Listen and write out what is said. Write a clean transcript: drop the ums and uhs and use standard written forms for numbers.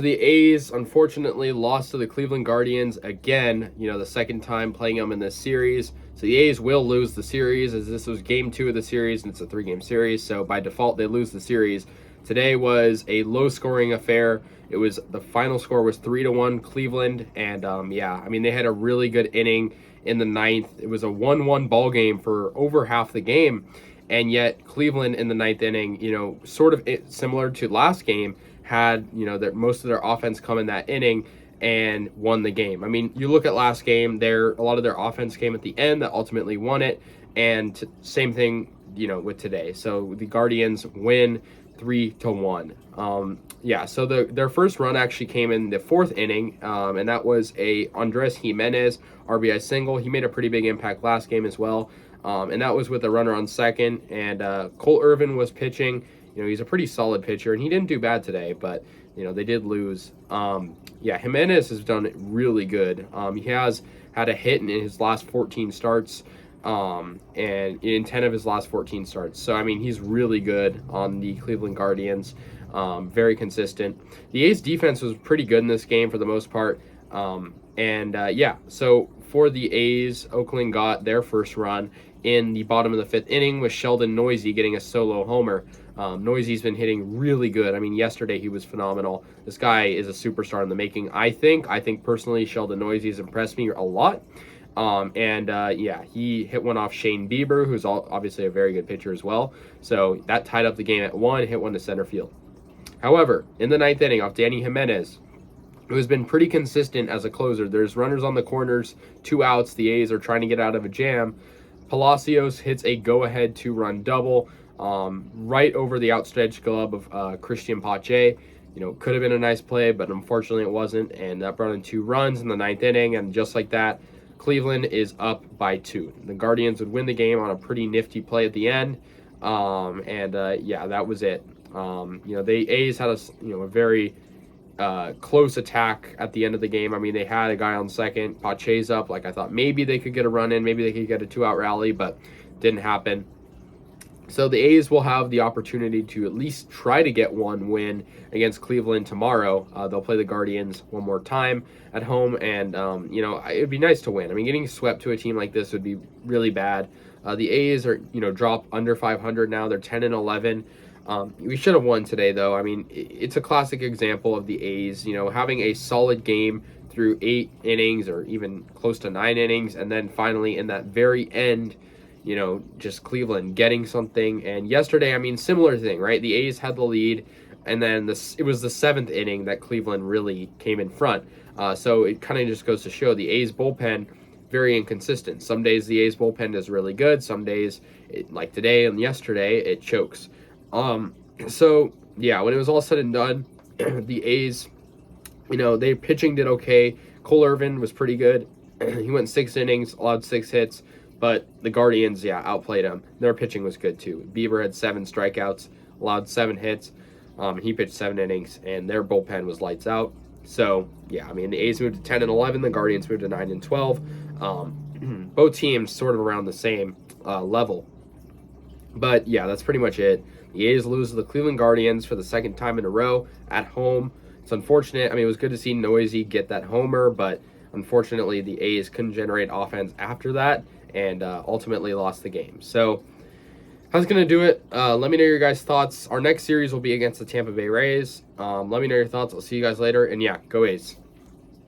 The A's unfortunately lost to the Cleveland Guardians again, the second time playing them in this series. So the A's will lose the series, as this was game 2 of the series and it's a 3-game series. So by default, they lose the series. Today was a low-scoring affair. The final score was 3-1 Cleveland, and they had a really good inning in the ninth. It was a 1-1 ball game for over half the game, and yet Cleveland in the ninth inning, sort of similar to last game, had most of their offense come in that inning and won the game. I mean, you look at last game, a lot of their offense came at the end that ultimately won it, and same thing with today. So the Guardians win 3-1. So their first run actually came in the fourth inning, and that was a Andres Gimenez RBI single. He made a pretty big impact last game as well, and that was with a runner on second, and Cole Irvin was pitching. He's a pretty solid pitcher, and he didn't do bad today, but, they did lose. Gimenez has done really good. He has had a hit in his last 14 starts, and in 10 of his last 14 starts. So, I mean, he's really good on the Cleveland Guardians, very consistent. The A's defense was pretty good in this game for the most part. So for the A's, Oakland got their first run in the bottom of the fifth inning with Sheldon Neuse getting a solo homer. Noisy's been hitting really good. I mean, yesterday he was phenomenal. This guy is a superstar in the making, I think. I think personally Sheldon Neuse has impressed me a lot. He hit one off Shane Bieber, who's obviously a very good pitcher as well. So that tied up the game at 1, hit one to center field. However, in the ninth inning off Danny Jimenez, who has been pretty consistent as a closer. There's runners on the corners, 2 outs. The A's are trying to get out of a jam. Palacios hits a go-ahead 2-run double right over the outstretched glove of Christian Pache. Could have been a nice play, but unfortunately it wasn't, and that brought in 2 runs in the ninth inning, and just like that, Cleveland is up by 2. The Guardians would win the game on a pretty nifty play at the end, that was it. The A's had a very close attack at the end of the game. I mean, they had a guy on second, Pache's up. Like, I thought maybe they could get a run in, maybe they could get a 2-out rally, but didn't happen. So the A's will have the opportunity to at least try to get one win against Cleveland tomorrow. They'll play the Guardians one more time at home, and it'd be nice to win. I mean, getting swept to a team like this would be really bad. The A's are drop under 500 now. They're 10-11. We should have won today, though. I mean, it's a classic example of the A's, having a solid game through 8 innings or even close to 9 innings, and then finally in that very end, just Cleveland getting something. And yesterday, I mean, similar thing, right? The A's had the lead, and then it was the 7th inning that Cleveland really came in front. So it kind of just goes to show the A's bullpen, very inconsistent. Some days the A's bullpen is really good. Some days, like today and yesterday, it chokes. When it was all said and done, the A's, their pitching did okay. Cole Irvin was pretty good. He went 6 innings, allowed 6 hits. But the Guardians, outplayed him. Their pitching was good, too. Bieber had 7 strikeouts, allowed 7 hits. He pitched 7 innings, and their bullpen was lights out. So, the A's moved to 10-11. The Guardians moved to 9-12. Both teams sort of around the same level. But, that's pretty much it. The A's lose to the Cleveland Guardians for the second time in a row at home. It's unfortunate. I mean, it was good to see Neuse get that homer, but unfortunately, the A's couldn't generate offense after that, and ultimately lost the game. So that's going to do it. Let me know your guys' thoughts. Our next series will be against the Tampa Bay Rays. Let me know your thoughts. I'll see you guys later. And go A's.